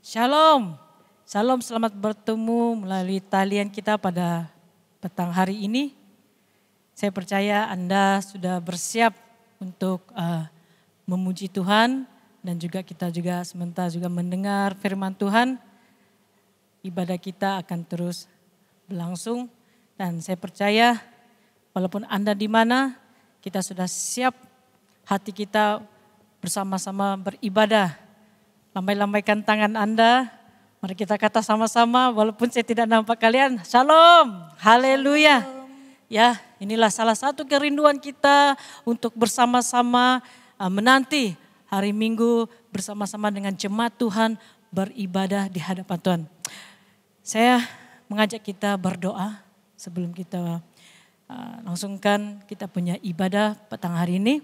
Shalom, shalom, selamat bertemu melalui talian kita pada petang hari ini. Saya percaya Anda sudah bersiap untuk memuji Tuhan dan juga kita juga sementara juga mendengar firman Tuhan. Ibadah kita akan terus berlangsung dan saya percaya walaupun Anda di mana, kita sudah siap hati kita bersama-sama beribadah. Lambai-lambaikan tangan Anda, mari kita kata sama-sama walaupun saya tidak nampak kalian. Shalom, haleluya. Ya, inilah salah satu kerinduan kita untuk bersama-sama menanti hari Minggu bersama-sama dengan jemaat Tuhan beribadah di hadapan Tuhan. Saya mengajak kita berdoa sebelum kita langsungkan kita punya ibadah petang hari ini.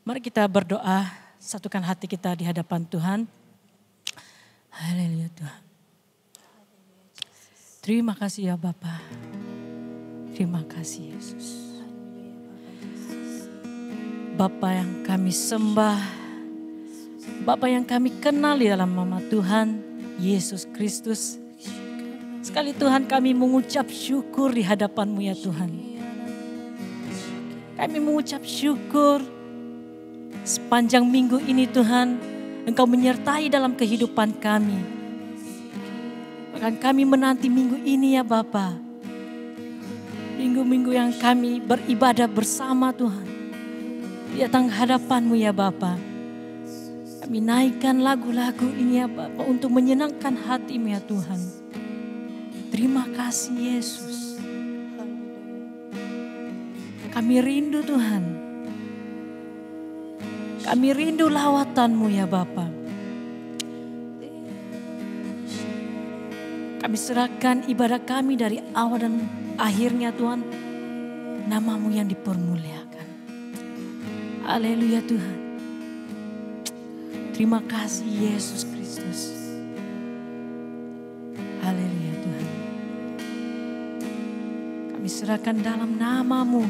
Mari kita berdoa, satukan hati kita di hadapan Tuhan. Haleluya Tuhan. Terima kasih ya Bapa. Terima kasih Yesus. Bapa yang kami sembah, Bapa yang kami kenal di dalam nama Tuhan Yesus Kristus. Sekali Tuhan kami mengucap syukur di hadapan-Mu ya Tuhan. Kami mengucap syukur sepanjang minggu ini Tuhan. Engkau menyertai dalam kehidupan kami. Bahkan kami menanti minggu ini ya Bapa. Minggu-minggu yang kami beribadah bersama Tuhan. Di datang hadapan-Mu ya Bapa. Kami naikkan lagu-lagu ini ya Bapa untuk menyenangkan hati-Mu ya Tuhan. Terima kasih Yesus. Kami rindu Tuhan. Kami rindu lawatan-Mu ya Bapa. Kami serahkan ibadah kami dari awal dan akhirnya Tuhan. Nama-Mu yang dipermuliakan. Haleluya Tuhan. Terima kasih Yesus Kristus. Haleluya Tuhan. Kami serahkan dalam nama-Mu.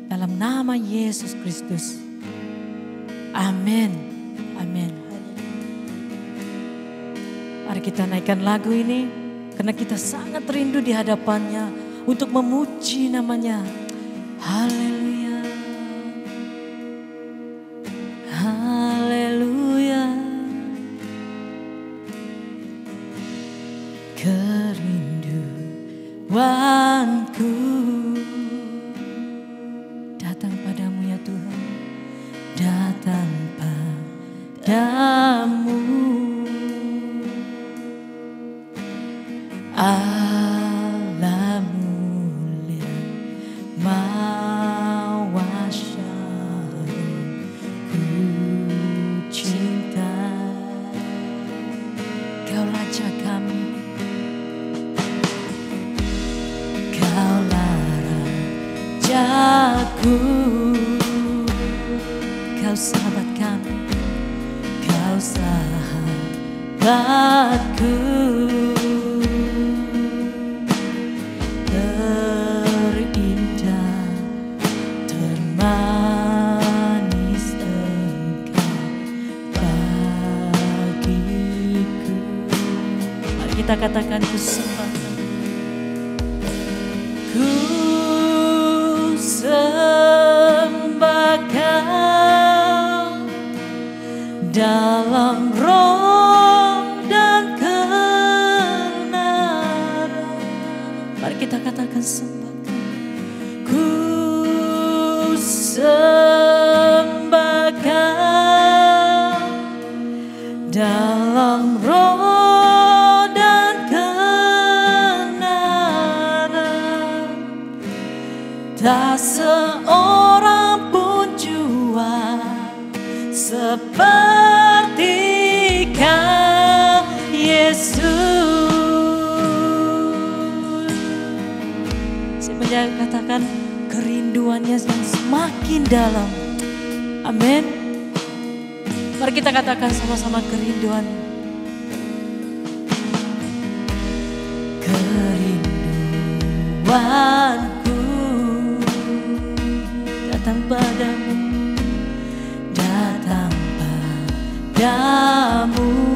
Dalam nama Yesus Kristus. Amin. Amin. Mari kita naikkan lagu ini. Karena kita sangat rindu di hadapannya. Untuk memuji namanya. Haleluya. Haleluya. Kerinduanku. Padamu Allah mulia mawasyari ku cinta Kau Raja kami, Kaulah Rajaku, Kau sahabat kami, Kau sahabatku, terindah, termanis Engkau bagiku. Mari kita katakan ku sembah, ku sembah Kau dalam roh dan kebenaran. Mari kita katakan sembah Kau. Ku sembah Kau dalam roh dan kebenaran. Tak seorang pun jua seperti Kau Yesus. Saya katakan kerinduannya yang semakin dalam. Amin. Mari kita katakan sama-sama kerinduan. Kerinduanku datang padamu, datang padamu.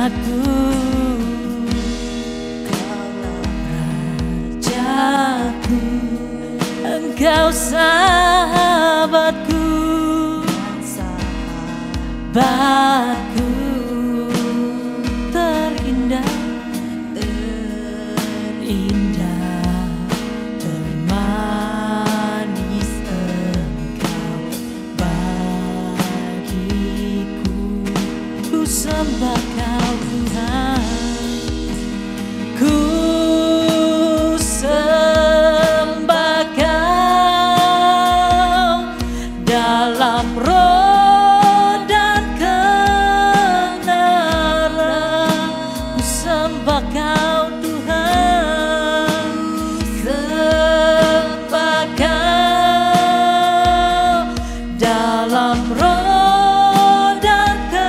Tuhanku, Rajaku, Engkau sahabatku, sahabatku terindah, terindah, termanis Engkau bagiku. Ku sembah Kau Tuhan, ku sembah Kau dalam roh dan kebenaran. Ku sembah Kau Tuhan, sembah Kau dalam roh dan kebenaran.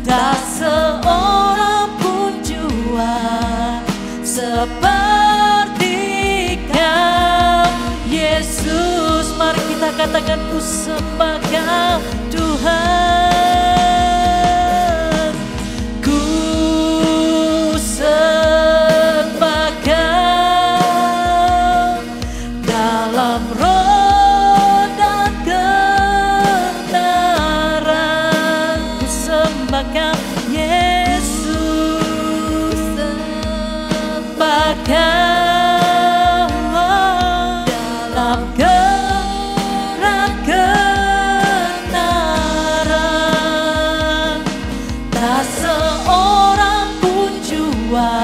Tak seorang pun jua seperti Kau, Yesus. Mari kita katakan, ku sembah Kau Tuhan, ku sembah Kau dalam roh dan kebenaran. Ku sembah Kau Yesus, sembah Kau dalam terang kebenaran. Tak seorang pun jua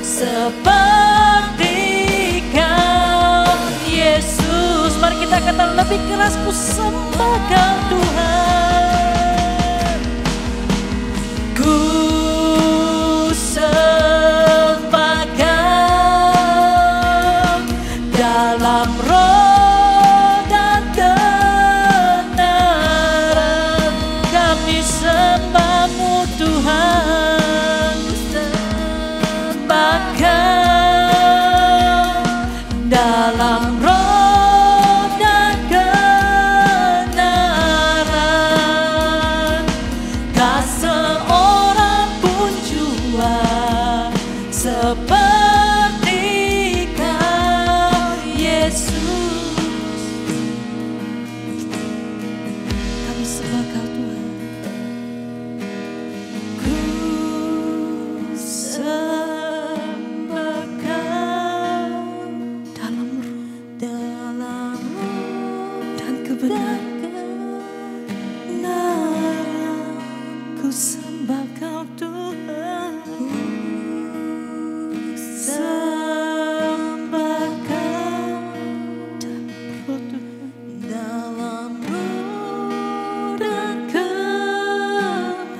seperti Kau, Yesus. Mari kita katakan lebih keras, ku sembah Kau Tuhan, ku sembah Kau dalam roh dan kebenaran. Kami sembah-Mu Tuhan, sembah Kau dalam roh dan kebenaran. Tak seorang pun jua seperti Kau, Yesus. Kami sembah Kau Tuhan, ku sembah Kau dalam roh dan kebenaran. Ku sembah Kau Tuhan, sembah Kau dalam roh dan kebenaran.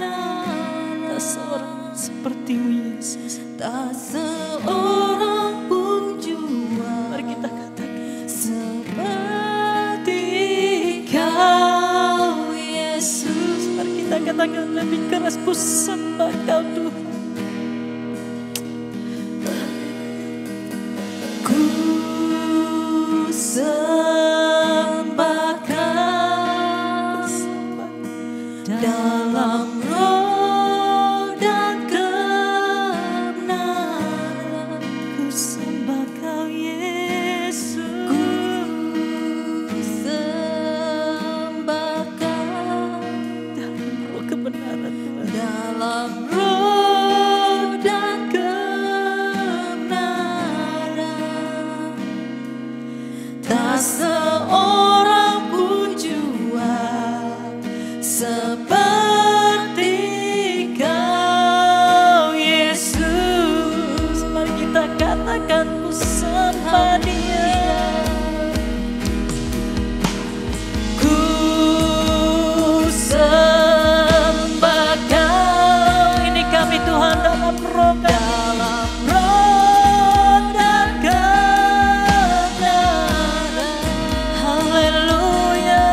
Tak seorang seperti-Mu Yesus, tak seorang pun jua. Mari kita katakan, seperti Kau Yesus. Mari kita katakan lebih keras, ku sembah Kau Tuhan, ku sembah Kau dalam roh dan kebenaran. Ku sembah Kau Yesus, ku sembah Kau dalam roh kebenaran Tuhan, dalam roh dan kebenaran. Tak seorang pun jua seperti Kau, Yesus. Mari kita katakan, ku sembah Dia, ku sembah Kau. Ini kami Tuhan dalam roh, dalam roh dan kebenaran. Haleluya.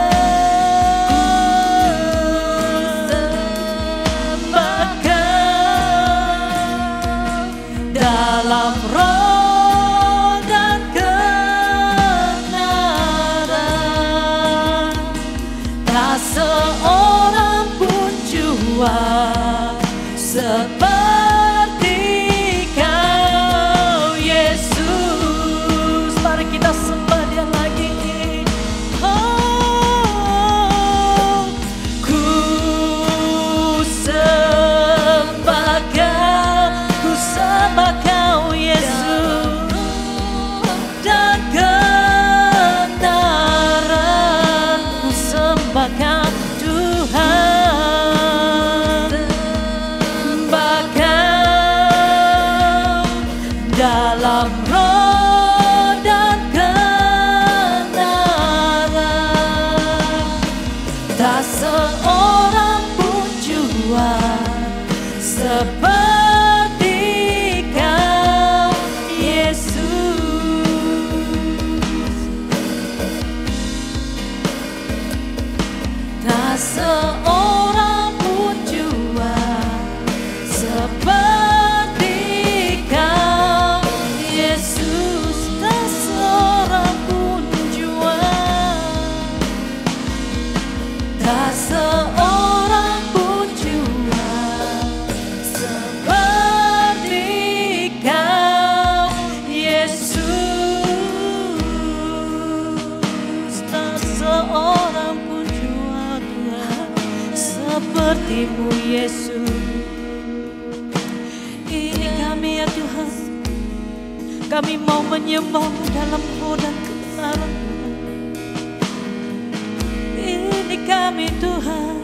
seorang pun jua seperti Kau, Yesus. Tak seorang pun jua seperti Kau, Yesus. Tak seorang pun jua, tak seorang pun jua seperti Kau, Yesus. Tak seorang pun jua Tuhan seperti-Mu, Yesus. Ini kami ya Tuhan, kami mau menyembah-Mu dalam roh dan kebenaran. Ini kami Tuhan,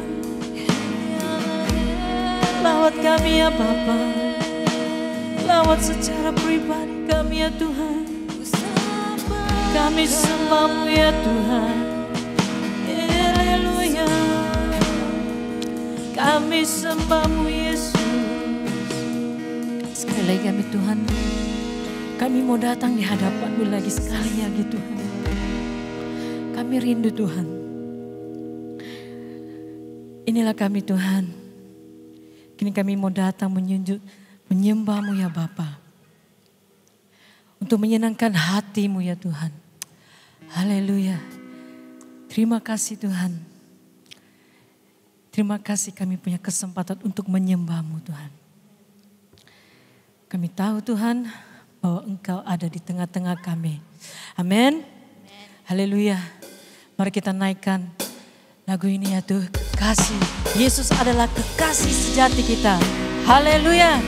lawat kami ya Bapa, lawat secara pribadi kami ya Tuhan. Kami sembah-Mu ya Tuhan, haleluya. Kami sembah-Mu Yesus. Sekali lagi kami Tuhan, kami mau datang di hadapan-Mu lagi sekali lagi Tuhan. Kami rindu Tuhan. Inilah kami Tuhan. Kini kami mau datang menyembah-Mu ya Bapa. Untuk menyenangkan hati-Mu ya Tuhan. Haleluya. Terima kasih Tuhan. Terima kasih kami punya kesempatan untuk menyembah-Mu Tuhan. Kami tahu Tuhan bahwa Engkau ada di tengah-tengah kami. Amin. Haleluya. Mari kita naikkan lagu ini ya Tuhan. Kekasih. Yesus adalah kekasih sejati kita. Haleluya.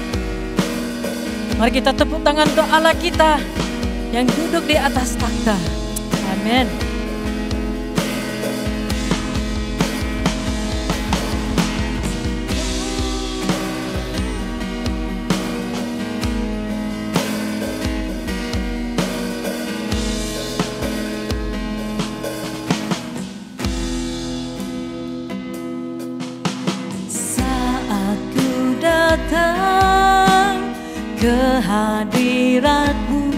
Mari kita tepuk tangan untuk Allah kita yang duduk di atas takhta. Amin. Datang ke hadirat-Mu,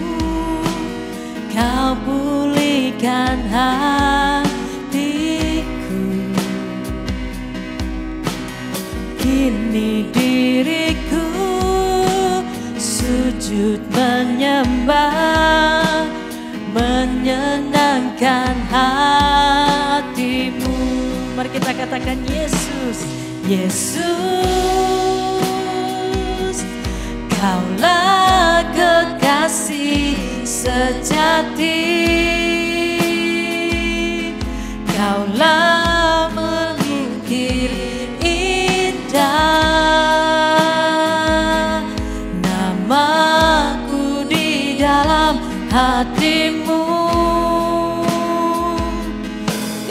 Kau pulihkan hatiku. Kini diriku sujud menyembah, menyenangkan hati-Mu. Mari kita katakan Yesus, Yesus. Kaulah kekasih sejati, Kaulah mengukir indah namaku di dalam hati-Mu.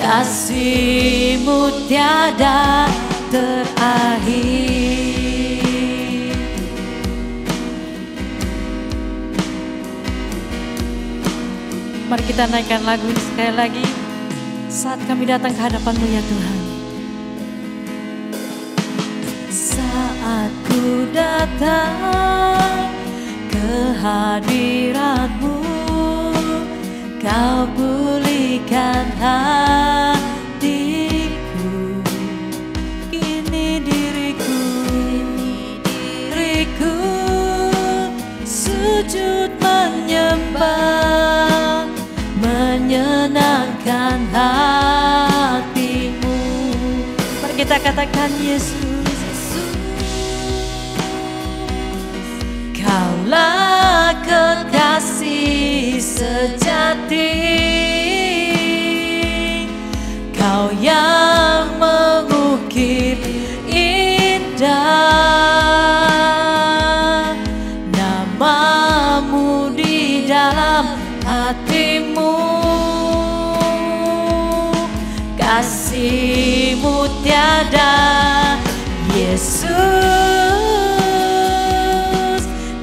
Kasih-Mu tiada terakhir. Mari kita naikkan lagu ini sekali lagi saat kami datang ke hadapan-Mu ya Tuhan. Saat ku datang ke hadirat-Mu, Kau pulihkan hatiku. Kini diriku sujud menyembah, menyenangkan hati-Mu. Mari kita katakan Yesus, Kaulah kekasih sejati, Kau yang mengukir indah namamu di dalam hati-Mu. Kasih-Mu tiada, Yesus.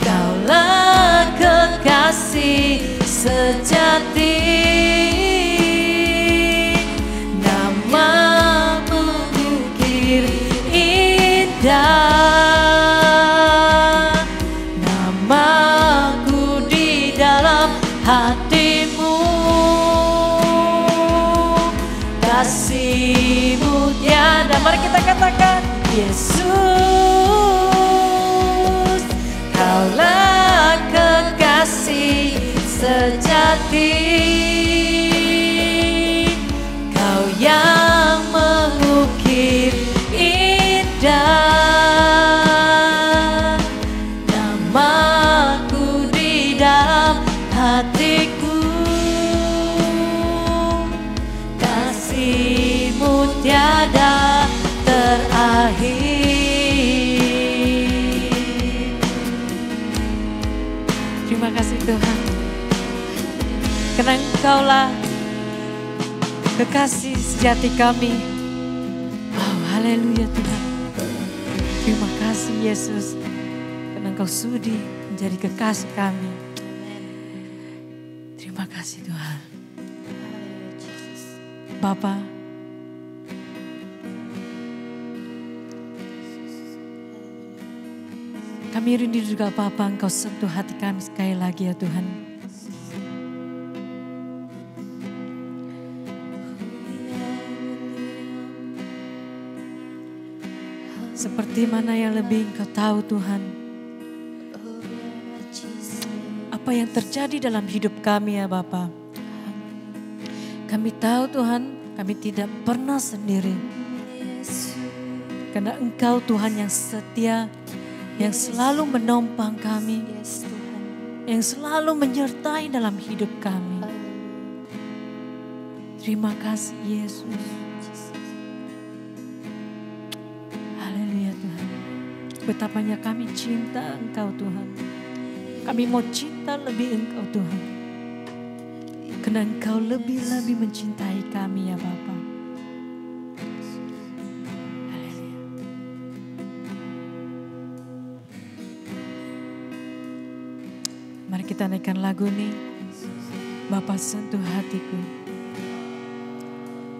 Kaulah kekasih sejati, namamu indah, namaku di dalam hatimu, kasih-Mu tiada. Mari kita katakan, Yesus, Kaulah kekasih sejati, Kau yang mengukir indah, namaku di dalam hatiku, kasih-Mu tiada terakhir. Terima kasih Tuhan, karena Engkaulah kekasih sejati kami. Wow, haleluya Tuhan. Terima kasih Yesus, karena Engkau sudi menjadi kekasih kami. Terima kasih Tuhan. Bapa, kami rindu juga Bapa, Engkau sentuh hati kami sekali lagi ya Tuhan. Seperti mana yang lebih Engkau tahu Tuhan, apa yang terjadi dalam hidup kami ya Bapa. Kami tahu Tuhan, kami tidak pernah sendiri. Karena Engkau Tuhan yang setia, yang selalu menopang kami, yang selalu menyertai dalam hidup kami. Terima kasih Yesus. Haleluya Tuhan. Betapanya kami cinta Engkau Tuhan. Kami mau cinta lebih Engkau Tuhan. Karena Engkau lebih-lebih mencintai kami ya Bapa. Haleluya. Mari kita naikkan lagu ini. Bapa sentuh hatiku.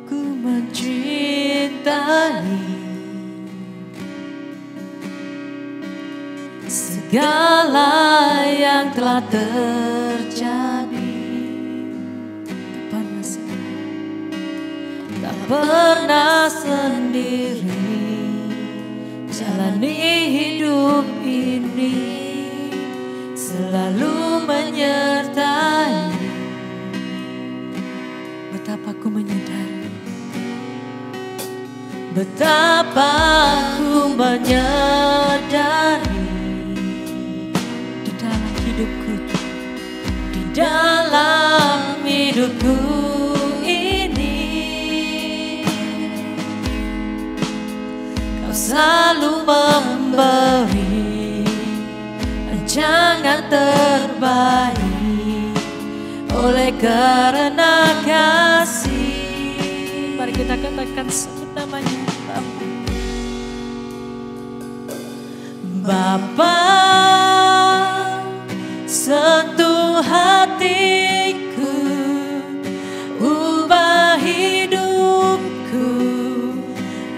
Ku mencintai segala yang telah terjadi. Tak pernah sendiri jalani hidup ini, selalu menyertai. Betapa ku menyadari, betapa ku menyadari di dalam hidupku, di dalam hidupku ini, Kau selalu memberi jangan terbaik oleh karena kasih. Mari kita katakan sebut namanya Bapa, sentuh hatiku, ubah hidupku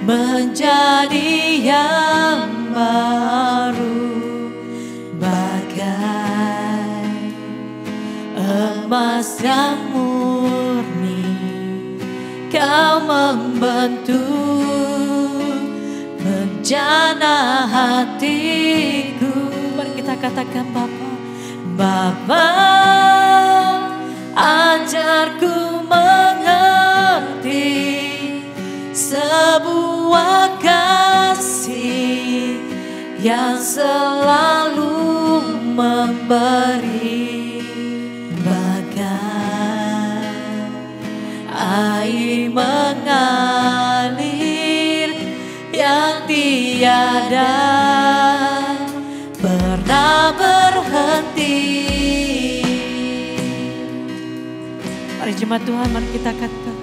menjadi yang baru, bagai emas yang murni. Kau membentuk menjana hatiku. Mari kita katakan Bapa, Bapa, ajarku mengerti sebuah kasih yang selalu memberi, bagai air mengalir yang tiada pernah berhenti. Mari jemaat Tuhan, mari kita katakan,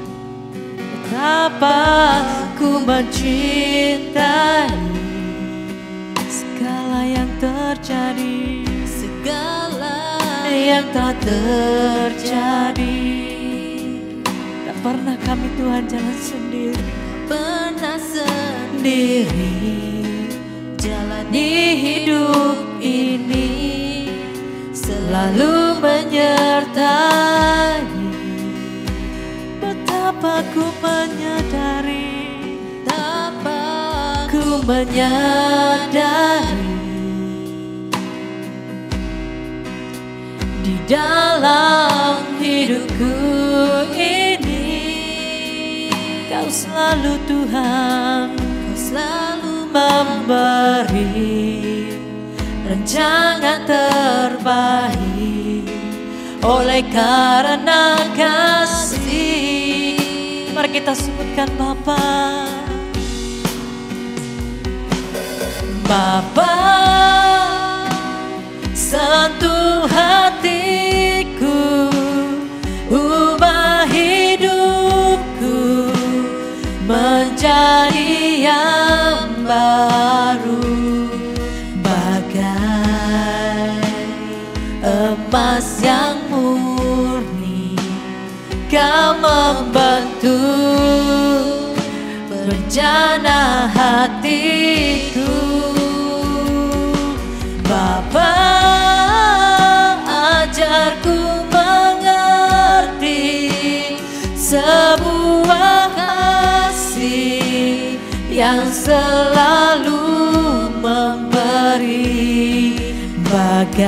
betapa ku mencintai segala yang terjadi, segala yang tak terjadi. Tak pernah kami Tuhan jalan sendiri, pernah sendiri di hidup ini selalu menyertai. Betapa ku menyadari, Betapa ku menyadari di dalam hidupku ini Kau selalu Tuhan, Kau selalu memberi rancangan terbaik oleh karena kasih. Mari kita sebutkan Bapa. Bapa, sentuh hatiku, ubah hidupku menjadi yang baru, bagai emas yang murni. Kau membentuk bencana hatiku. Bapa, ajarku mengerti sebuah kasih yang selalu memberi, bagai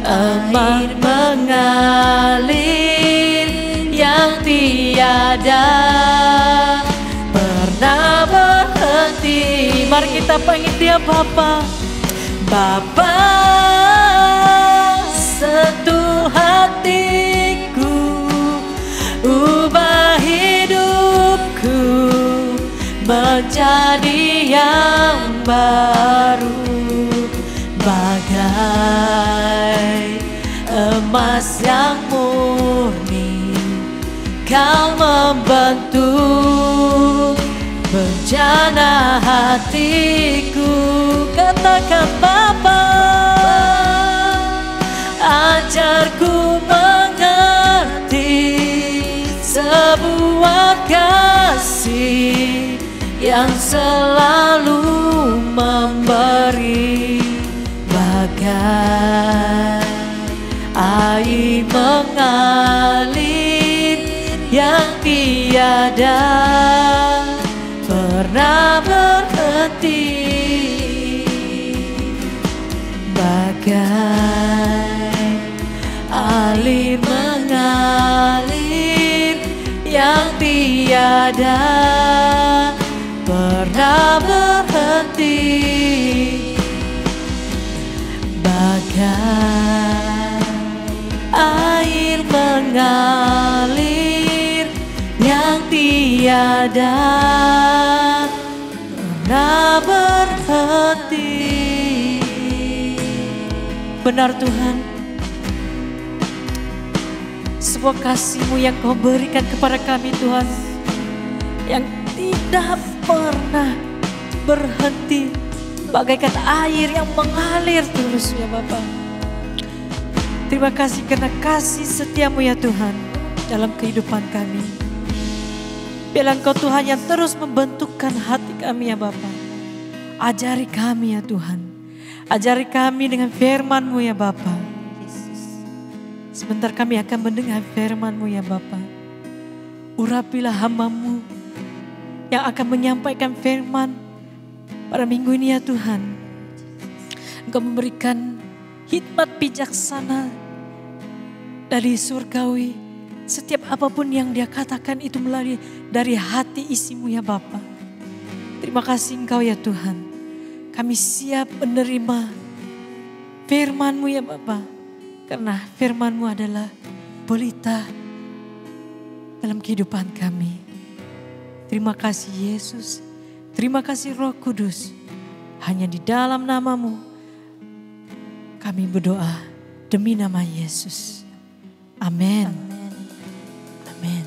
air mengalir yang tiada pernah berhenti. Mari kita panggil Dia Bapa. Bapa, sentuh hatiku, ubah hidupku menjadi yang baru, bagai emas yang murni. Kau membentuk bencana hatiku. Katakan Bapa, ajarku mengerti sebuah kasih yang selalu memberi, bagai air mengalir yang tiada pernah berhenti, bagai air mengalir yang tiada pernah berhenti, bagai air mengalir yang tiada pernah berhenti. Benar Tuhan, sebuah kasih-Mu yang Kau berikan kepada kami Tuhan, yang tidak pernah berhenti, bagaikan air yang mengalir terus ya Bapa. Terima kasih karena kasih setia-Mu ya Tuhan dalam kehidupan kami. Biarlah Engkau Tuhan yang terus membentukkan hati kami ya Bapa. Ajari kami ya Tuhan. Ajari kami dengan firman-Mu ya Bapa. Sebentar kami akan mendengar firman-Mu ya Bapa. Urapilah hamba-Mu yang akan menyampaikan firman pada minggu ini ya Tuhan. Engkau memberikan hikmat bijaksana dari surgawi. Setiap apapun yang Dia katakan itu melalui dari hati isi-Mu ya Bapa. Terima kasih Engkau ya Tuhan. Kami siap menerima firman-Mu ya Bapa. Karena firman-Mu adalah pelita dalam kehidupan kami. Terima kasih Yesus. Terima kasih Roh Kudus. Hanya di dalam nama-Mu kami berdoa demi nama Yesus. Amin. Amin.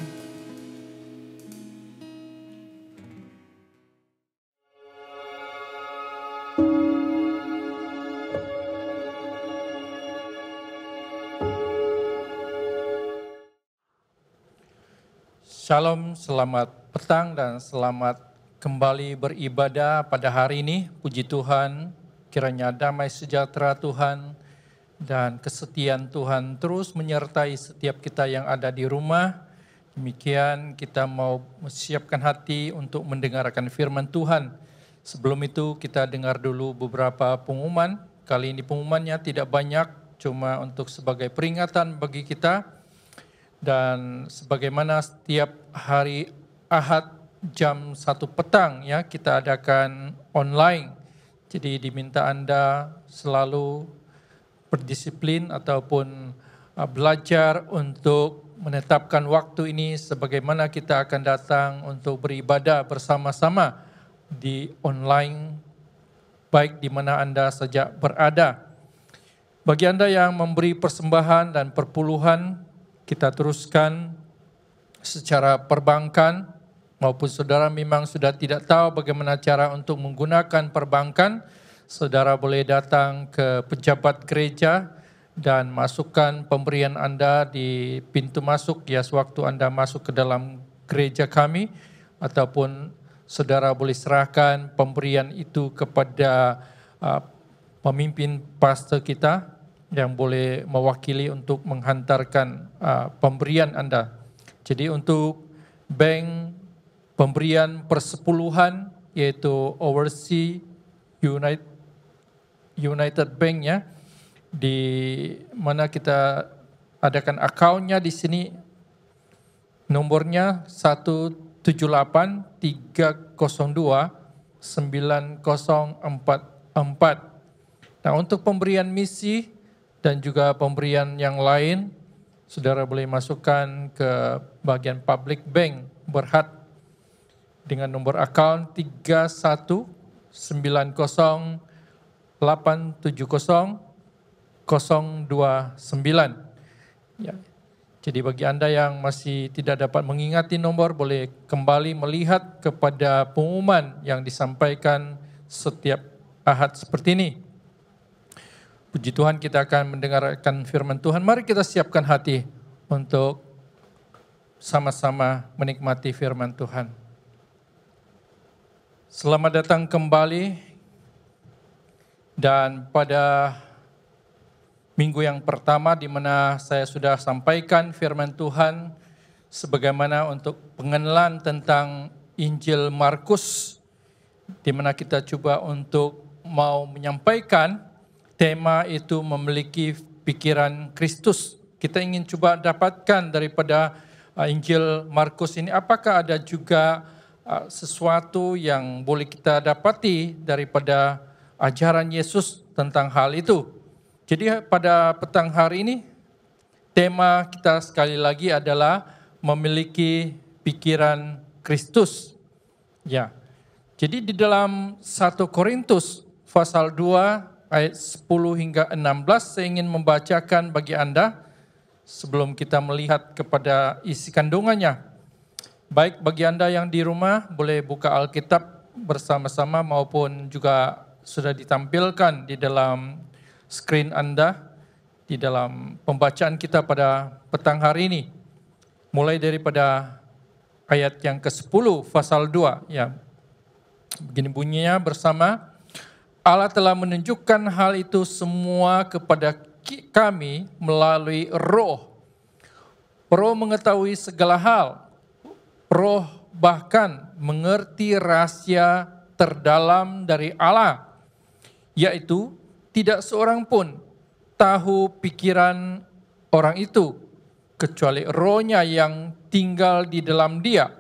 Shalom, selamat petang dan selamat kembali beribadah pada hari ini. Puji Tuhan, kiranya damai sejahtera Tuhan dan kesetiaan Tuhan terus menyertai setiap kita yang ada di rumah. Demikian kita mau siapkan hati untuk mendengarkan firman Tuhan. Sebelum itu kita dengar dulu beberapa pengumuman. Kali ini pengumumannya tidak banyak, cuma untuk sebagai peringatan bagi kita. Dan sebagaimana setiap hari Ahad jam 1 petang ya kita adakan online. Jadi diminta Anda selalu berdisiplin ataupun belajar untuk menetapkan waktu ini sebagaimana kita akan datang untuk beribadah bersama-sama di online baik di mana Anda saja berada. Bagi Anda yang memberi persembahan dan perpuluhan, kita teruskan secara perbankan, maupun saudara memang sudah tidak tahu bagaimana cara untuk menggunakan perbankan, saudara boleh datang ke pejabat gereja dan masukkan pemberian Anda di pintu masuk ya sewaktu Anda masuk ke dalam gereja kami, ataupun saudara boleh serahkan pemberian itu kepada pemimpin pastor kita yang boleh mewakili untuk menghantarkan pemberian Anda. Jadi untuk bank pemberian persepuluhan yaitu Overseas United Bank ya, di mana kita adakan akunnya di sini, nomornya 178-302-9044. Nah untuk pemberian misi dan juga pemberian yang lain, saudara boleh masukkan ke bagian public bank Berhad dengan nomor akaun 319870-029. Ya. Jadi bagi Anda yang masih tidak dapat mengingati nomor, boleh kembali melihat kepada pengumuman yang disampaikan setiap Ahad seperti ini. Puji Tuhan, kita akan mendengarkan firman Tuhan. Mari kita siapkan hati untuk sama-sama menikmati firman Tuhan. Selamat datang kembali, dan pada minggu yang pertama di mana saya sudah sampaikan firman Tuhan sebagaimana untuk pengenalan tentang Injil Markus, di mana kita coba untuk mau menyampaikan tema itu memiliki pikiran Kristus. Kita ingin coba dapatkan daripada Injil Markus ini apakah ada juga sesuatu yang boleh kita dapati daripada ajaran Yesus tentang hal itu. Jadi pada petang hari ini tema kita sekali lagi adalah memiliki pikiran Kristus. Ya. Jadi di dalam 1 Korintus pasal 2 ayat 10 hingga 16 saya ingin membacakan bagi Anda sebelum kita melihat kepada isi kandungannya. Baik bagi Anda yang di rumah boleh buka Alkitab bersama-sama maupun juga sudah ditampilkan di dalam screen Anda di dalam pembacaan kita pada petang hari ini. Mulai daripada ayat yang ke-10 pasal 2 ya. Begini bunyinya bersama, Allah telah menunjukkan hal itu semua kepada kami melalui Roh. Roh mengetahui segala hal. Roh bahkan mengerti rahasia terdalam dari Allah, yaitu tidak seorang pun tahu pikiran orang itu, kecuali rohnya yang tinggal di dalam dia.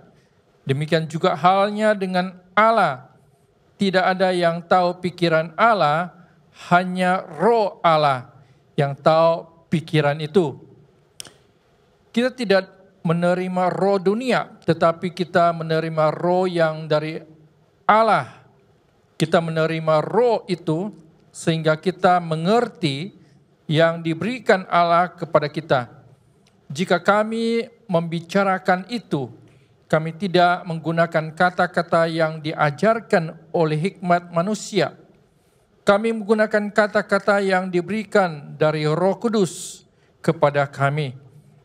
Demikian juga halnya dengan Allah. Tidak ada yang tahu pikiran Allah, hanya roh Allah yang tahu pikiran itu. Kita tidak menerima roh dunia, tetapi kita menerima roh yang dari Allah. Kita menerima roh itu sehingga kita mengerti yang diberikan Allah kepada kita. Jika kami membicarakan itu, kami tidak menggunakan kata-kata yang diajarkan oleh hikmat manusia. Kami menggunakan kata-kata yang diberikan dari Roh Kudus kepada kami,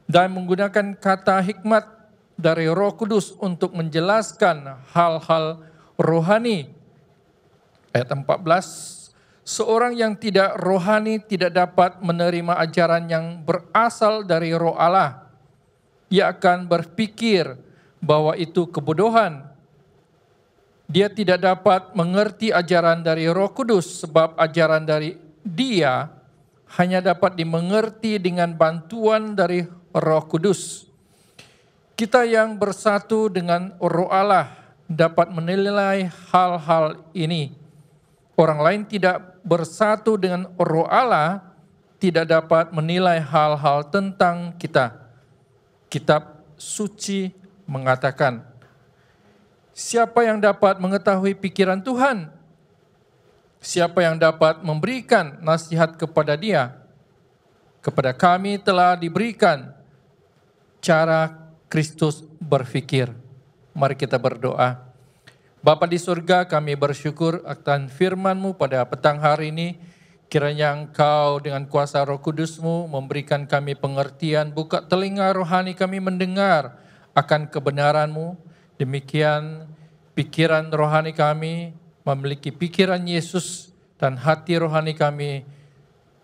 dan menggunakan kata hikmat dari Roh Kudus untuk menjelaskan hal-hal rohani. Ayat 14, seorang yang tidak rohani tidak dapat menerima ajaran yang berasal dari Roh Allah. Ia akan berpikir bahwa itu kebodohan. Dia tidak dapat mengerti ajaran dari Roh Kudus sebab ajaran dari Dia hanya dapat dimengerti dengan bantuan dari Roh Kudus. Kita yang bersatu dengan Roh Allah dapat menilai hal-hal ini. Orang lain tidak bersatu dengan Roh Allah tidak dapat menilai hal-hal tentang kita. Kitab suci mengatakan, siapa yang dapat mengetahui pikiran Tuhan? Siapa yang dapat memberikan nasihat kepada Dia? Kepada kami telah diberikan cara Kristus berfikir. Mari kita berdoa. Bapa di surga, kami bersyukur akan firman-Mu pada petang hari ini. Kiranya Engkau dengan kuasa Roh Kudus-Mu memberikan kami pengertian, buka telinga rohani kami mendengar akan kebenaran-Mu. Demikian pikiran rohani kami memiliki pikiran Yesus dan hati rohani kami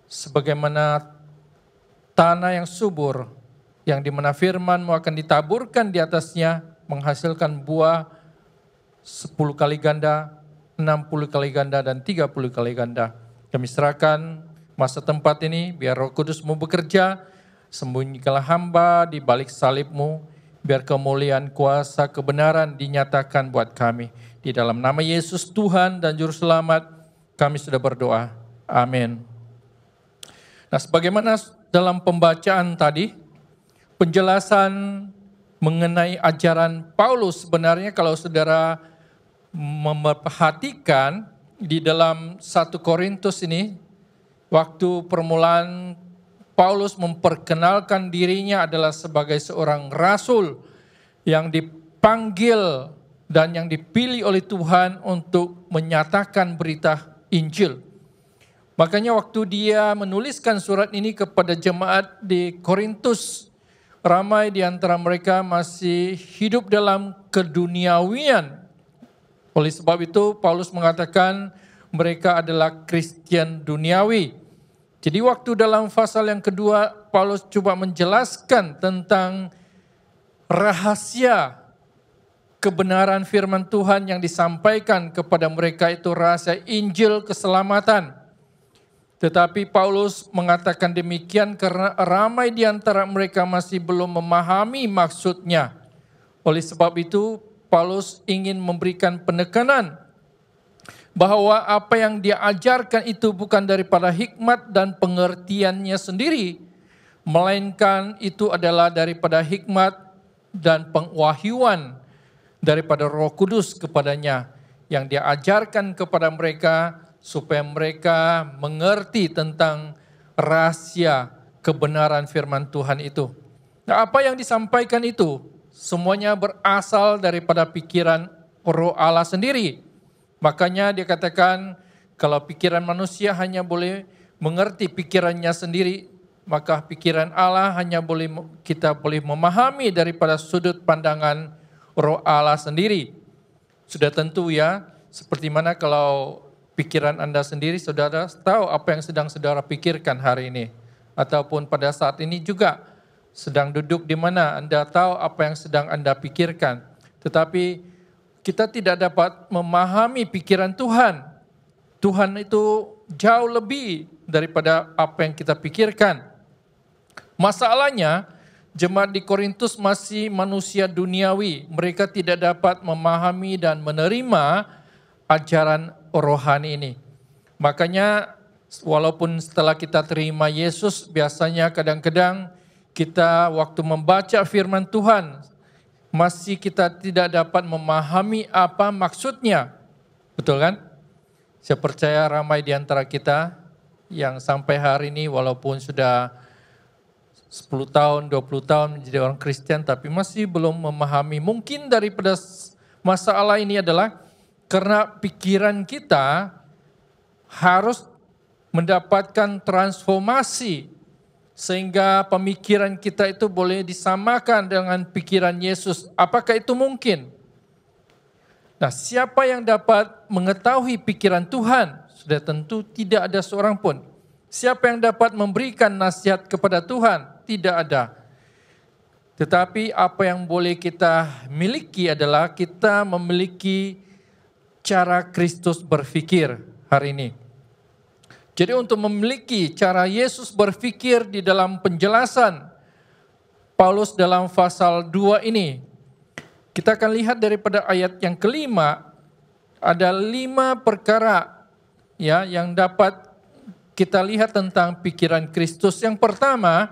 sebagaimana tanah yang subur yang dimana firman-Mu akan ditaburkan di atasnya menghasilkan buah 10 kali ganda, 60 kali ganda, dan 30 kali ganda. Kami serahkan masa tempat ini, biar Roh Kudus-Mu bekerja, sembunyikanlah hamba di balik salib-Mu, biar kemuliaan kuasa kebenaran dinyatakan buat kami. Di dalam nama Yesus Tuhan dan Juru Selamat, kami sudah berdoa. Amin. Nah, sebagaimana dalam pembacaan tadi, penjelasan mengenai ajaran Paulus sebenarnya kalau saudara memperhatikan di dalam 1 Korintus ini, waktu permulaan Paulus memperkenalkan dirinya adalah sebagai seorang rasul yang dipanggil dan yang dipilih oleh Tuhan untuk menyatakan berita Injil. Makanya waktu dia menuliskan surat ini kepada jemaat di Korintus, ramai di antara mereka masih hidup dalam keduniawian. Oleh sebab itu Paulus mengatakan mereka adalah Kristen duniawi. Jadi waktu dalam pasal yang kedua Paulus coba menjelaskan tentang rahasia kebenaran firman Tuhan yang disampaikan kepada mereka itu rahasia Injil keselamatan. Tetapi Paulus mengatakan demikian karena ramai di antara mereka masih belum memahami maksudnya. Oleh sebab itu Paulus ingin memberikan penekanan bahwa apa yang dia ajarkan itu bukan daripada hikmat dan pengertiannya sendiri, melainkan itu adalah daripada hikmat dan pengwahyuan daripada Roh Kudus kepadanya yang dia ajarkan kepada mereka supaya mereka mengerti tentang rahasia kebenaran firman Tuhan itu. Nah, apa yang disampaikan itu semuanya berasal daripada pikiran Roh Allah sendiri. Makanya dia katakan kalau pikiran manusia hanya boleh mengerti pikirannya sendiri, maka pikiran Allah kita boleh memahami daripada sudut pandangan Roh Allah sendiri. Sudah tentu ya, seperti mana kalau pikiran Anda sendiri, saudara tahu apa yang sedang saudara pikirkan hari ini. Ataupun pada saat ini juga sedang duduk di mana Anda tahu apa yang sedang Anda pikirkan. Tetapi kita tidak dapat memahami pikiran Tuhan. Tuhan itu jauh lebih daripada apa yang kita pikirkan. Masalahnya, jemaat di Korintus masih manusia duniawi. Mereka tidak dapat memahami dan menerima ajaran rohani ini. Makanya walaupun setelah kita terima Yesus, biasanya kadang-kadang kita waktu membaca firman Tuhan, masih kita tidak dapat memahami apa maksudnya. Betul kan? Saya percaya ramai di antara kita yang sampai hari ini walaupun sudah 10 tahun, 20 tahun menjadi orang Kristen, tapi masih belum memahami. Mungkin daripada masalah ini adalah karena pikiran kita harus mendapatkan transformasi sehingga pemikiran kita itu boleh disamakan dengan pikiran Yesus. Apakah itu mungkin? Nah, siapa yang dapat mengetahui pikiran Tuhan? Sudah tentu tidak ada seorang pun. Siapa yang dapat memberikan nasihat kepada Tuhan? Tidak ada. Tetapi apa yang boleh kita miliki adalah kita memiliki cara Kristus berpikir hari ini. Jadi untuk memiliki cara Yesus berpikir di dalam penjelasan Paulus dalam pasal 2 ini, kita akan lihat daripada ayat yang kelima, ada 5 perkara ya yang dapat kita lihat tentang pikiran Kristus. Yang pertama,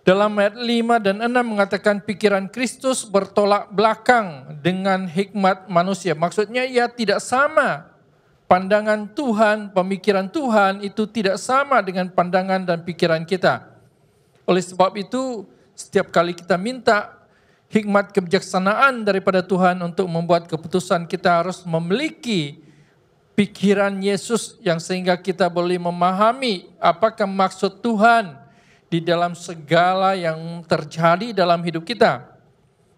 dalam ayat 5 dan 6 mengatakan pikiran Kristus bertolak belakang dengan hikmat manusia. Maksudnya ia tidak sama. Pandangan Tuhan, pemikiran Tuhan itu tidak sama dengan pandangan dan pikiran kita. Oleh sebab itu, setiap kali kita minta hikmat kebijaksanaan daripada Tuhan untuk membuat keputusan, kita harus memiliki pikiran Yesus yang sehingga kita boleh memahami apakah maksud Tuhan di dalam segala yang terjadi dalam hidup kita.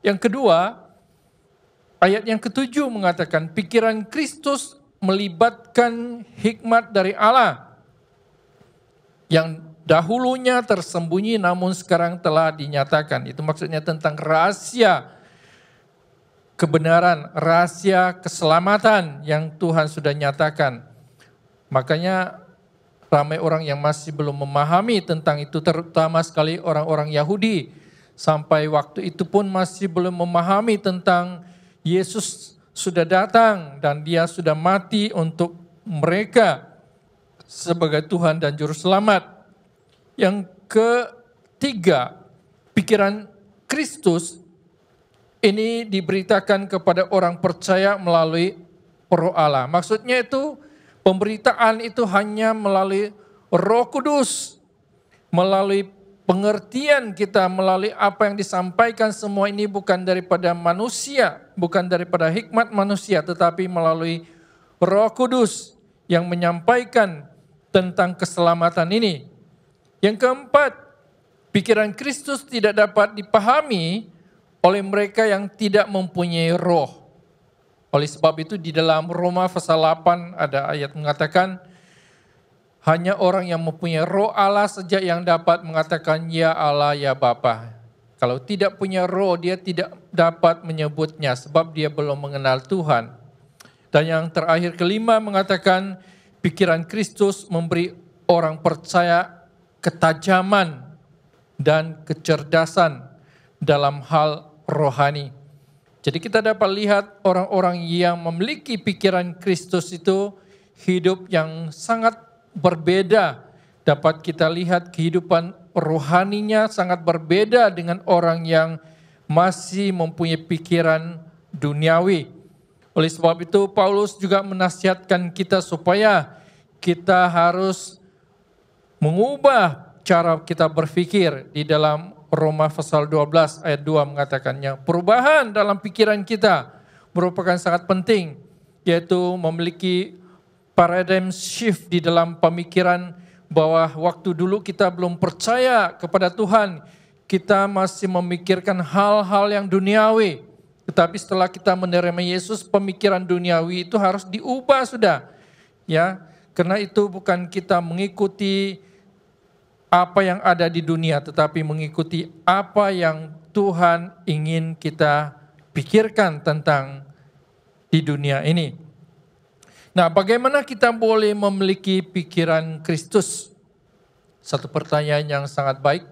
Yang kedua, ayat yang ke-7 mengatakan pikiran Kristus melibatkan hikmat dari Allah yang dahulunya tersembunyi namun sekarang telah dinyatakan. Itu maksudnya tentang rahasia kebenaran, rahasia keselamatan yang Tuhan sudah nyatakan. Makanya ramai orang yang masih belum memahami tentang itu, terutama sekali orang-orang Yahudi. Sampai waktu itu pun masih belum memahami tentang Yesus sudah datang dan dia sudah mati untuk mereka sebagai Tuhan dan Juru Selamat. Yang ketiga, pikiran Kristus ini diberitakan kepada orang percaya melalui Roh Allah. Maksudnya itu pemberitaan itu hanya melalui Roh Kudus, melalui pengertian kita, melalui apa yang disampaikan, semua ini bukan daripada manusia, bukan daripada hikmat manusia, tetapi melalui Roh Kudus yang menyampaikan tentang keselamatan ini. Yang keempat, pikiran Kristus tidak dapat dipahami oleh mereka yang tidak mempunyai roh. Oleh sebab itu di dalam Roma pasal 8 ada ayat mengatakan, hanya orang yang mempunyai roh Allah saja yang dapat mengatakan ya Allah, ya Bapa. Kalau tidak punya roh, dia tidak dapat menyebutnya sebab dia belum mengenal Tuhan. Dan yang terakhir kelima mengatakan pikiran Kristus memberi orang percaya ketajaman dan kecerdasan dalam hal rohani. Jadi kita dapat lihat orang-orang yang memiliki pikiran Kristus itu hidup yang sangat berbeda. Dapat kita lihat kehidupan rohaninya sangat berbeda dengan orang yang masih mempunyai pikiran duniawi. Oleh sebab itu Paulus juga menasihatkan kita supaya kita harus mengubah cara kita berpikir. Di dalam Roma pasal 12 ayat 2 mengatakannya, perubahan dalam pikiran kita merupakan sangat penting, yaitu memiliki paradigm shift di dalam pemikiran bahwa waktu dulu kita belum percaya kepada Tuhan, kita masih memikirkan hal-hal yang duniawi. Tetapi setelah kita menerima Yesus, pemikiran duniawi itu harus diubah sudah. Ya, karena itu bukan kita mengikuti apa yang ada di dunia, tetapi mengikuti apa yang Tuhan ingin kita pikirkan tentang di dunia ini. Nah, bagaimana kita boleh memiliki pikiran Kristus? Satu pertanyaan yang sangat baik.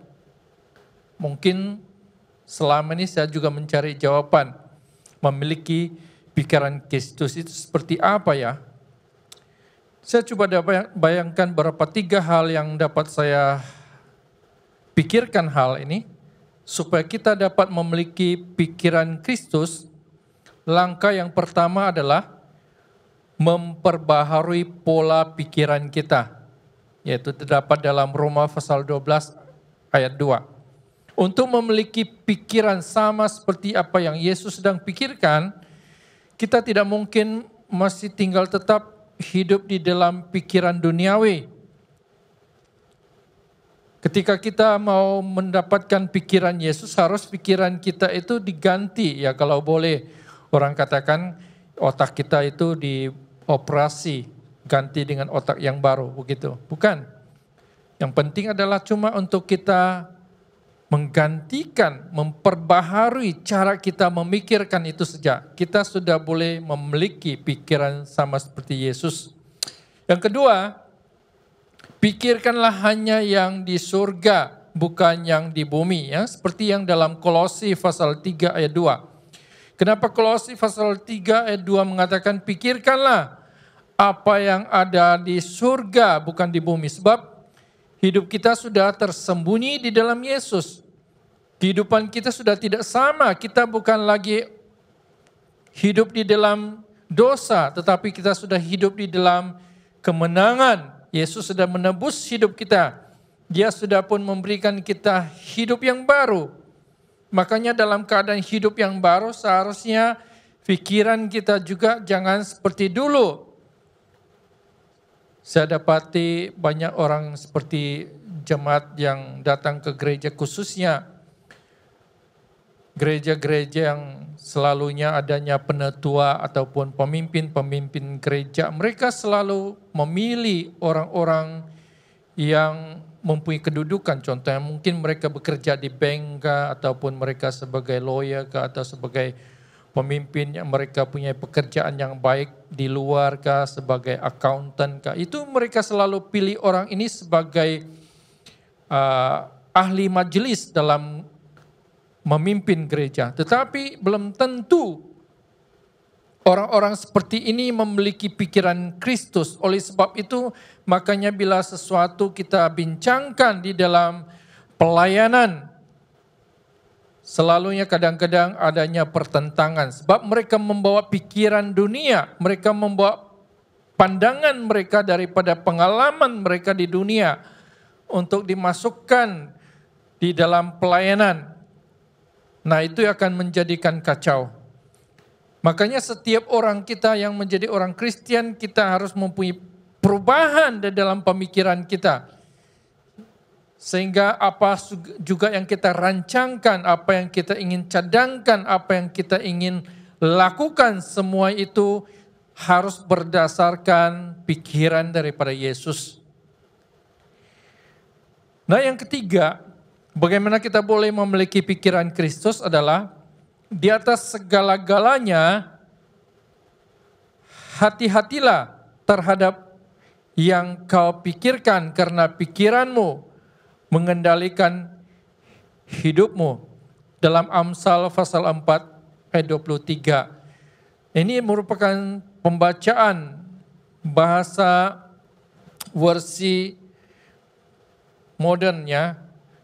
Mungkin selama ini saya juga mencari jawaban. Memiliki pikiran Kristus itu seperti apa ya? Saya coba bayangkan beberapa 3 hal yang dapat saya pikirkan hal ini. Supaya kita dapat memiliki pikiran Kristus, langkah yang pertama adalah memperbaharui pola pikiran kita. Yaitu terdapat dalam Roma pasal 12 ayat 2. Untuk memiliki pikiran sama seperti apa yang Yesus sedang pikirkan, kita tidak mungkin masih tinggal tetap hidup di dalam pikiran duniawi. Ketika kita mau mendapatkan pikiran Yesus, harus pikiran kita itu diganti ya kalau boleh. Orang katakan otak kita itu dioperasi, ganti dengan otak yang baru, begitu. Bukan. Yang penting adalah cuma untuk kita menggantikan, memperbaharui cara kita memikirkan itu saja. Kita sudah boleh memiliki pikiran sama seperti Yesus. Yang kedua, pikirkanlah hanya yang di surga, bukan yang di bumi. Ya, seperti yang dalam Kolose pasal 3 ayat 2. Kenapa Kolose pasal 3 ayat 2 mengatakan pikirkanlah apa yang ada di surga, bukan di bumi. Sebab hidup kita sudah tersembunyi di dalam Yesus. Kehidupan kita sudah tidak sama. Kita bukan lagi hidup di dalam dosa, tetapi kita sudah hidup di dalam kemenangan. Yesus sudah menebus hidup kita. Dia sudah pun memberikan kita hidup yang baru. Makanya dalam keadaan hidup yang baru seharusnya pikiran kita juga jangan seperti dulu. Saya dapati banyak orang seperti jemaat yang datang ke gereja, khususnya gereja-gereja yang selalunya adanya penetua ataupun pemimpin-pemimpin gereja. Mereka selalu memilih orang-orang yang mempunyai kedudukan. Contohnya mungkin mereka bekerja di bank kah, ataupun mereka sebagai lawyer kah, atau sebagai pemimpin yang mereka punya pekerjaan yang baik di luar kah, sebagai accountant kah. Itu mereka selalu pilih orang ini sebagai ahli majelis dalam memimpin gereja. Tetapi belum tentu orang-orang seperti ini memiliki pikiran Kristus. Oleh sebab itu, makanya bila sesuatu kita bincangkan di dalam pelayanan, selalunya kadang-kadang adanya pertentangan. Sebab mereka membawa pikiran dunia, mereka membawa pandangan mereka daripada pengalaman mereka di dunia untuk dimasukkan di dalam pelayanan. Nah, itu akan menjadikan kacau. Makanya setiap orang kita yang menjadi orang Kristen, kita harus mempunyai perubahan di dalam pemikiran kita. Sehingga apa juga yang kita rancangkan, apa yang kita ingin cadangkan, apa yang kita ingin lakukan, semua itu harus berdasarkan pikiran daripada Yesus. Nah, yang ketiga, bagaimana kita boleh memiliki pikiran Kristus adalah di atas segala-galanya hati-hatilah terhadap yang kau pikirkan karena pikiranmu mengendalikan hidupmu. Dalam Amsal pasal 4 ayat 23. Ini merupakan pembacaan bahasa versi modernnya,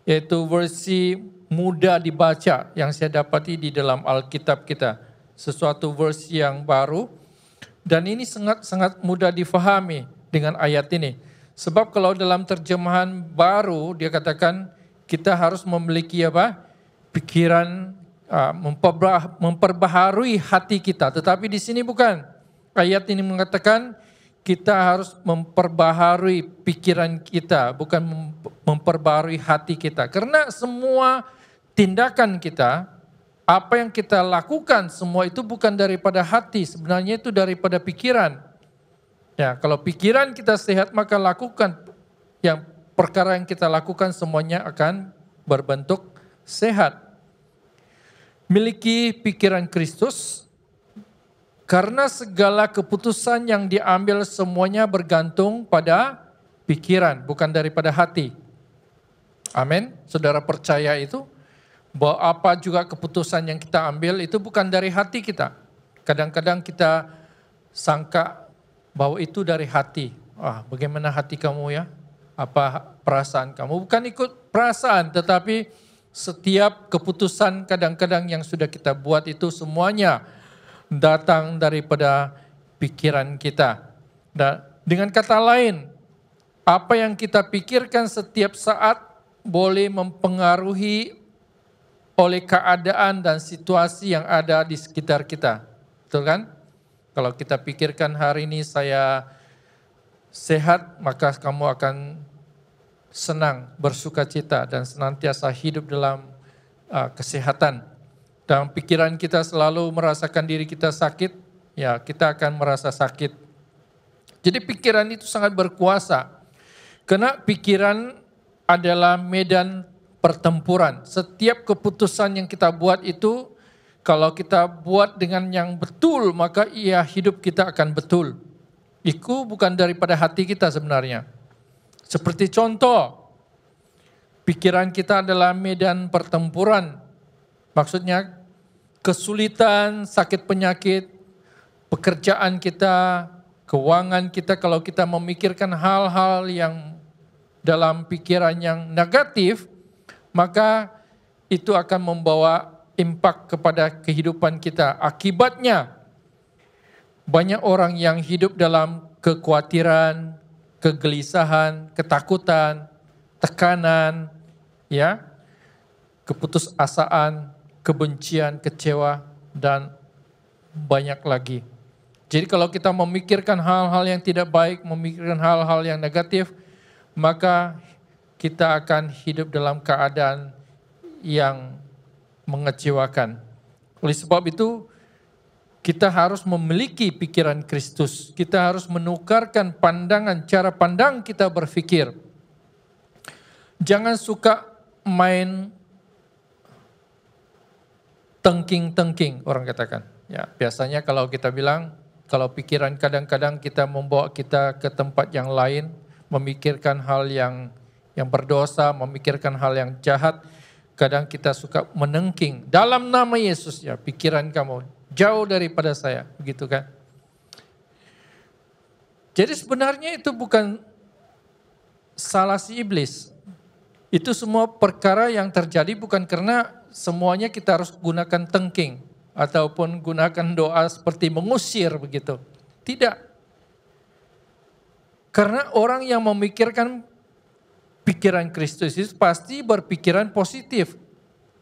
yaitu versi mudah dibaca yang saya dapati di dalam Alkitab kita. Sesuatu versi yang baru dan ini sangat mudah difahami dengan ayat ini. Sebab kalau dalam terjemahan baru dia katakan kita harus memiliki pikiran, memperbaharui hati kita. Tetapi di sini bukan. Ayat ini mengatakan kita harus memperbaharui pikiran kita, bukan memperbaharui hati kita. Karena semua tindakan kita, apa yang kita lakukan, semua itu bukan daripada hati, sebenarnya itu daripada pikiran. Ya, kalau pikiran kita sehat, maka lakukan yang perkara yang kita lakukan semuanya akan berbentuk sehat. Miliki pikiran Kristus, karena segala keputusan yang diambil semuanya bergantung pada pikiran, bukan daripada hati. Amin. Saudara percaya itu? Bahwa apa juga keputusan yang kita ambil itu bukan dari hati kita. Kadang-kadang kita sangka bahwa itu dari hati. Bagaimana hati kamu ya? Apa perasaan kamu? Bukan ikut perasaan, tetapi setiap keputusan kadang-kadang yang sudah kita buat itu semuanya datang daripada pikiran kita. Dan dengan kata lain, apa yang kita pikirkan setiap saat boleh mempengaruhi oleh keadaan dan situasi yang ada di sekitar kita. Betul kan? Kalau kita pikirkan hari ini saya sehat, maka kamu akan senang, bersuka cita dan senantiasa hidup dalam kesehatan. dan pikiran kita selalu merasakan diri kita sakit, ya kita akan merasa sakit. Jadi pikiran itu sangat berkuasa. Karena pikiran adalah medan pertempuran. Setiap keputusan yang kita buat itu, kalau kita buat dengan yang betul, maka hidup kita akan betul. Itu bukan daripada hati kita sebenarnya. Seperti contoh, pikiran kita adalah medan pertempuran. Maksudnya kesulitan, sakit penyakit, pekerjaan kita, keuangan kita, kalau kita memikirkan hal-hal yang dalam pikiran yang negatif, maka itu akan membawa impak kepada kehidupan kita. Akibatnya, banyak orang yang hidup dalam kekhawatiran, kegelisahan, ketakutan, tekanan, ya, keputusasaan, kebencian, kecewa, dan banyak lagi. Jadi kalau kita memikirkan hal-hal yang tidak baik, memikirkan hal-hal yang negatif, maka kita akan hidup dalam keadaan yang mengecewakan. Oleh sebab itu, kita harus memiliki pikiran Kristus. Kita harus menukarkan pandangan, cara pandang kita berpikir. Jangan suka main tengking-tengking, orang katakan. Ya, biasanya kalau kita bilang, kalau pikiran kadang-kadang kita membawa kita ke tempat yang lain, memikirkan hal yang berdosa, memikirkan hal yang jahat, kadang kita suka menengking. Dalam nama Yesus, ya, pikiran kamu jauh daripada saya, begitu kan? Jadi sebenarnya itu bukan salah si iblis. Itu semua perkara yang terjadi bukan karena semuanya kita harus gunakan tengking ataupun gunakan doa seperti mengusir begitu. Tidak. Karena orang yang memikirkan pikiran Kristus itu pasti berpikiran positif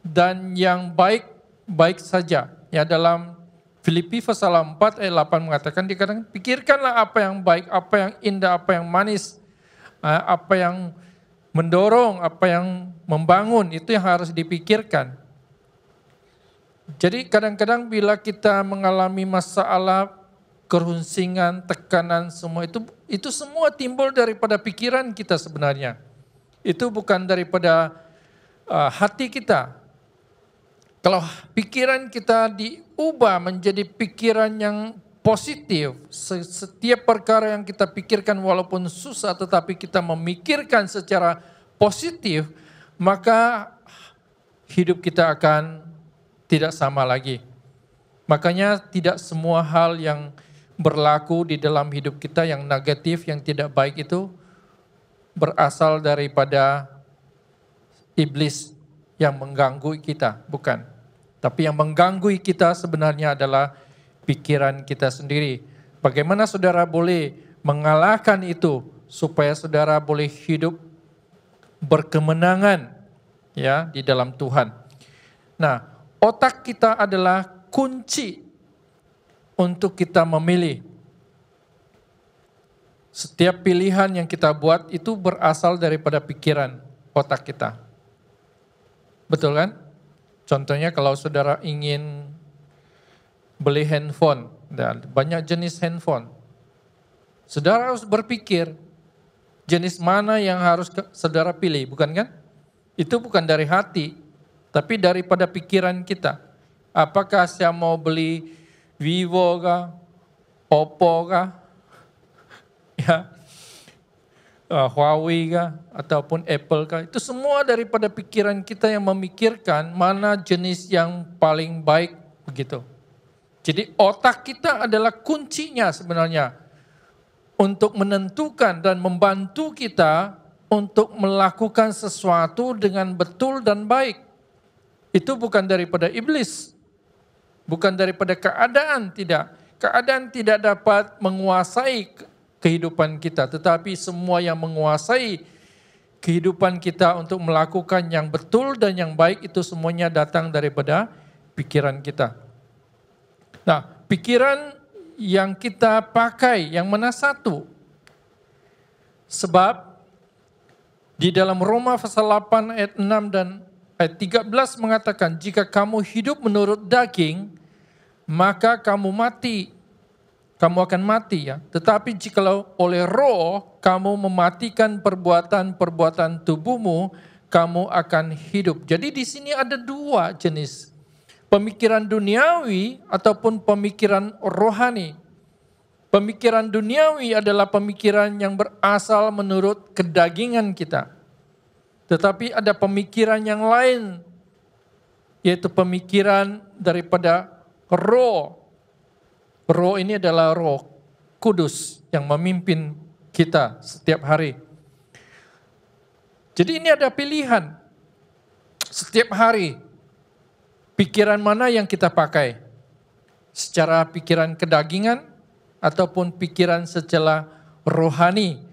dan yang baik saja. Ya, dalam Filipi pasal 4 ayat 8 mengatakan, dikatakan pikirkanlah apa yang baik, apa yang indah, apa yang manis, apa yang mendorong, apa yang membangun, itu yang harus dipikirkan. Jadi kadang-kadang bila kita mengalami masalah, kerunsingan, tekanan, semua itu semua timbul daripada pikiran kita sebenarnya. Itu bukan daripada hati kita. Kalau pikiran kita diubah menjadi pikiran yang positif, setiap perkara yang kita pikirkan walaupun susah tetapi kita memikirkan secara positif, maka hidup kita akan tidak sama lagi. Makanya tidak semua hal yang berlaku di dalam hidup kita yang negatif, yang tidak baik itu berasal daripada iblis yang mengganggu kita, bukan. Tapi yang mengganggu kita sebenarnya adalah pikiran kita sendiri. Bagaimana saudara boleh mengalahkan itu supaya saudara boleh hidup berkemenangan ya di dalam Tuhan. Nah, otak kita adalah kunci untuk kita memilih. Setiap pilihan yang kita buat itu berasal daripada pikiran otak kita. Betul kan? Contohnya kalau saudara ingin beli handphone, dan banyak jenis handphone. Saudara harus berpikir jenis mana yang harus saudara pilih, bukan kan? Itu bukan dari hati, tapi daripada pikiran kita. Apakah saya mau beli Vivo kah, Oppo kah, ya, Huawei kah, ataupun Apple kah? Itu semua daripada pikiran kita yang memikirkan mana jenis yang paling baik begitu. Jadi otak kita adalah kuncinya sebenarnya untuk menentukan dan membantu kita untuk melakukan sesuatu dengan betul dan baik. Itu bukan daripada iblis, bukan daripada keadaan, tidak. Keadaan tidak dapat menguasai kehidupan kita, tetapi semua yang menguasai kehidupan kita untuk melakukan yang betul dan yang baik itu semuanya datang daripada pikiran kita. Nah, pikiran yang kita pakai yang mana satu? Sebab di dalam Roma pasal 8 ayat 6 dan ayat 13 mengatakan, jika kamu hidup menurut daging, maka kamu mati. Kamu akan mati ya. Tetapi jikalau oleh roh kamu mematikan perbuatan-perbuatan tubuhmu, kamu akan hidup. Jadi di sini ada dua jenis. Pemikiran duniawi ataupun pemikiran rohani. Pemikiran duniawi adalah pemikiran yang berasal menurut kedagingan kita. Tetapi ada pemikiran yang lain, yaitu pemikiran daripada roh. Roh ini adalah Roh Kudus yang memimpin kita setiap hari. Jadi ini ada pilihan. Setiap hari, pikiran mana yang kita pakai? Secara pikiran kedagingan ataupun pikiran secara rohani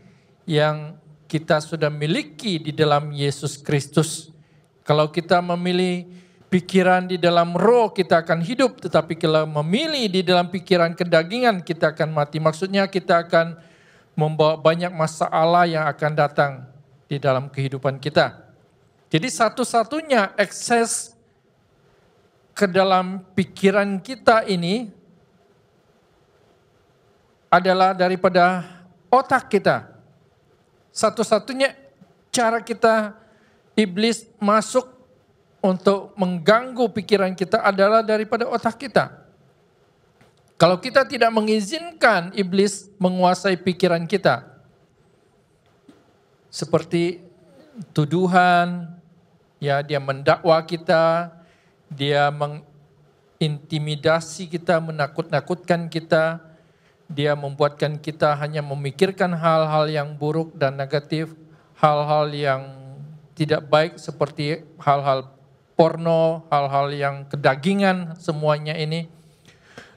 yang kita sudah miliki di dalam Yesus Kristus. Kalau kita memilih pikiran di dalam roh, kita akan hidup. Tetapi kalau memilih di dalam pikiran kedagingan, kita akan mati. Maksudnya kita akan membawa banyak masalah yang akan datang di dalam kehidupan kita. Jadi satu-satunya akses ke dalam pikiran kita ini adalah daripada otak kita. Satu-satunya cara kita, iblis masuk untuk mengganggu pikiran kita adalah daripada otak kita. Kalau kita tidak mengizinkan iblis menguasai pikiran kita, seperti tuduhan, ya dia mendakwa kita, dia mengintimidasi kita, menakut-nakutkan kita, dia membuatkan kita hanya memikirkan hal-hal yang buruk dan negatif, hal-hal yang tidak baik seperti hal-hal porno, hal-hal yang kedagingan, semuanya ini.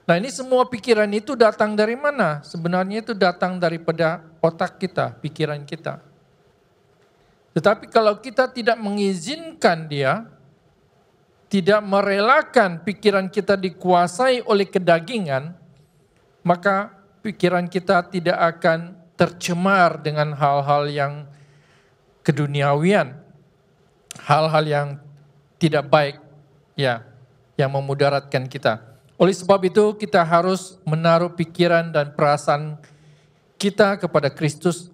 Nah ini semua pikiran itu datang dari mana? Sebenarnya itu datang daripada otak kita, pikiran kita. Tetapi kalau kita tidak mengizinkan dia, tidak merelakan pikiran kita dikuasai oleh kedagingan, maka pikiran kita tidak akan tercemar dengan hal-hal yang keduniawian, hal-hal yang tidak baik, ya, yang memudaratkan kita. Oleh sebab itu kita harus menaruh pikiran dan perasaan kita kepada Kristus.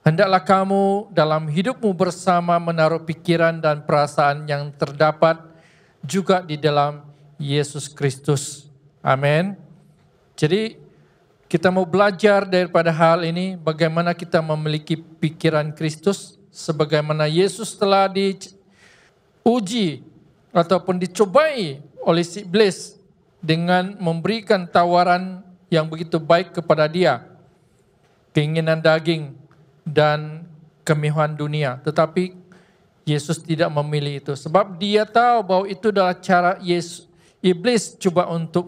Hendaklah kamu dalam hidupmu bersama menaruh pikiran dan perasaan yang terdapat juga di dalam Yesus Kristus. Amin. Jadi kita mau belajar daripada hal ini, bagaimana kita memiliki pikiran Kristus, sebagaimana Yesus telah diuji ataupun dicobai oleh si iblis dengan memberikan tawaran yang begitu baik kepada dia, keinginan daging dan kemewahan dunia. Tetapi Yesus tidak memilih itu, sebab dia tahu bahwa itu adalah cara iblis coba untuk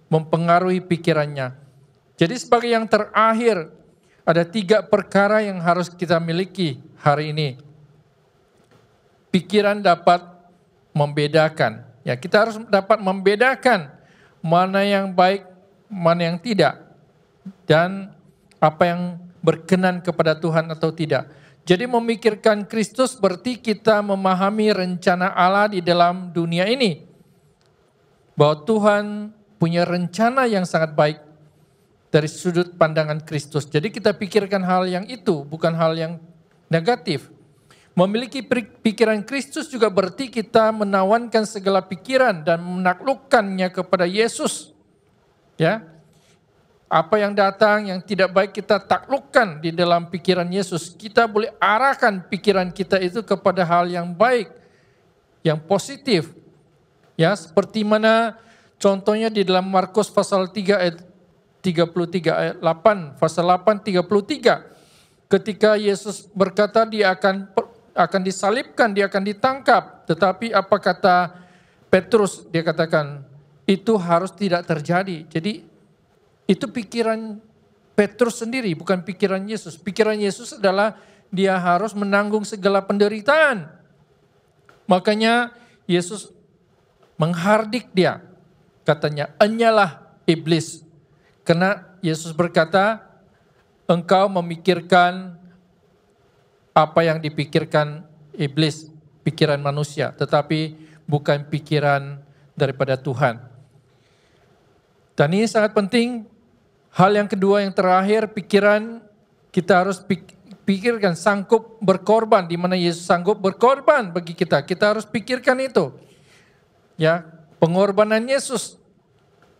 mempengaruhi pikirannya. Jadi sebagai yang terakhir, ada 3 perkara yang harus kita miliki hari ini. Pikiran dapat membedakan. Ya, kita harus dapat membedakan mana yang baik, mana yang tidak, dan apa yang berkenan kepada Tuhan atau tidak. Jadi memikirkan Kristus berarti kita memahami rencana Allah di dalam dunia ini. Bahwa Tuhan punya rencana yang sangat baik dari sudut pandangan Kristus. Jadi kita pikirkan hal yang itu, bukan hal yang negatif. Memiliki pikiran Kristus juga berarti kita menawankan segala pikiran dan menaklukkannya kepada Yesus. Ya, apa yang datang yang tidak baik kita taklukkan di dalam pikiran Yesus. Kita boleh arahkan pikiran kita itu kepada hal yang baik, yang positif. Ya, seperti mana contohnya di dalam Markus pasal 3 ayat 33 ayat 8, pasal 8 33. Ketika Yesus berkata dia akan disalibkan, dia akan ditangkap. Tetapi apa kata Petrus? Dia katakan, itu harus tidak terjadi. Jadi itu pikiran Petrus sendiri, bukan pikiran Yesus. Pikiran Yesus adalah dia harus menanggung segala penderitaan. Makanya Yesus menghardik dia. Katanya, enyalah iblis. Karena Yesus berkata, engkau memikirkan apa yang dipikirkan iblis. pikiran manusia, tetapi bukan pikiran daripada Tuhan. Dan ini sangat penting. Hal yang kedua, yang terakhir, pikiran kita harus pikirkan sanggup berkorban, di mana Yesus sanggup berkorban bagi kita. Kita harus pikirkan itu. Ya, pengorbanan Yesus.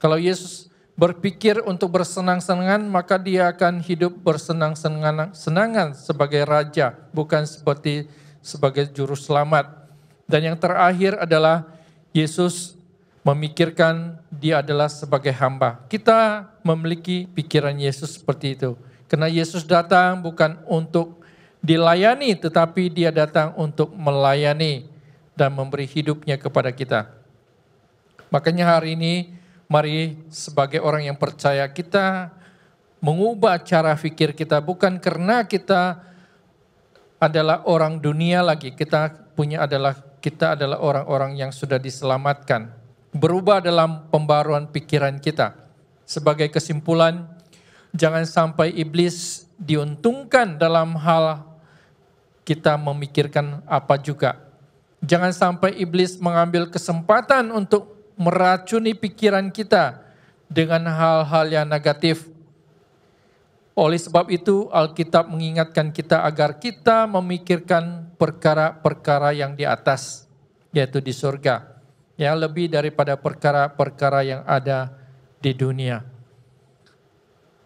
Kalau Yesus berpikir untuk bersenang-senangan, maka dia akan hidup bersenang-senangan sebagai raja, bukan sebagai juru selamat. Dan yang terakhir adalah Yesus memikirkan dia adalah sebagai hamba. Kita memiliki pikiran Yesus seperti itu. Karena Yesus datang bukan untuk dilayani, tetapi dia datang untuk melayani dan memberi hidupnya kepada kita. Makanya hari ini, mari sebagai orang yang percaya, kita mengubah cara pikir kita. Bukan karena kita adalah orang dunia lagi, kita adalah orang-orang yang sudah diselamatkan. Berubah dalam pembaruan pikiran kita. Sebagai kesimpulan, jangan sampai iblis diuntungkan dalam hal kita memikirkan apa juga. Jangan sampai iblis mengambil kesempatan untuk meracuni pikiran kita dengan hal-hal yang negatif. Oleh sebab itu, Alkitab mengingatkan kita agar kita memikirkan perkara-perkara yang di atas, yaitu di surga. Ya, lebih daripada perkara-perkara yang ada di dunia.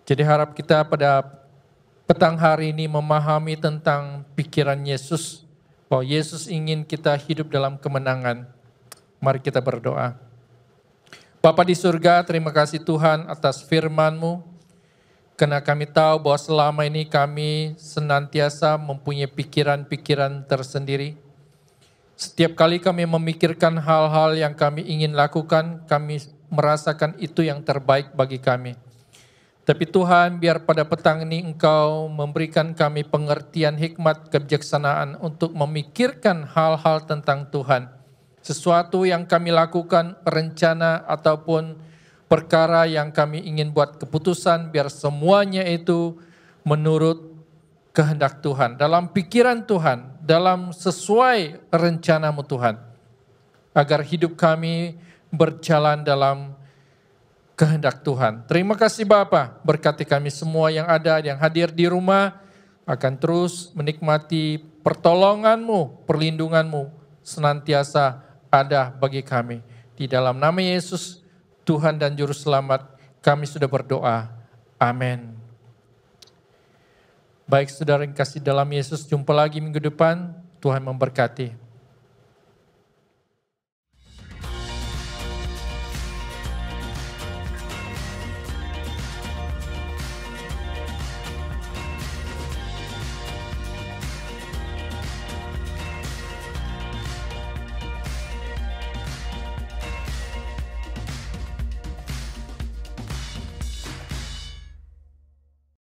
Jadi harap kita pada petang hari ini memahami tentang pikiran Yesus, bahwa Yesus ingin kita hidup dalam kemenangan. Mari kita berdoa. Bapa di surga, terima kasih Tuhan atas firman-Mu, karena kami tahu bahwa selama ini kami senantiasa mempunyai pikiran-pikiran tersendiri. Setiap kali kami memikirkan hal-hal yang kami ingin lakukan, kami merasakan itu yang terbaik bagi kami. Tapi Tuhan, biar pada petang ini Engkau memberikan kami pengertian, hikmat, kebijaksanaan untuk memikirkan hal-hal tentang Tuhan. Sesuatu yang kami lakukan, rencana ataupun perkara yang kami ingin buat keputusan, biar semuanya itu menurut kehendak Tuhan, dalam pikiran Tuhan, dalam sesuai rencana-Mu Tuhan. Agar hidup kami berjalan dalam kehendak Tuhan. Terima kasih Bapa, berkati kami semua yang ada, yang hadir di rumah, akan terus menikmati pertolongan-Mu, perlindungan-Mu, senantiasa ada bagi kami. Di dalam nama Yesus, Tuhan dan Juru Selamat, kami sudah berdoa. Amin. Baik saudara yang kasih dalam Yesus, jumpa lagi minggu depan. Tuhan memberkati.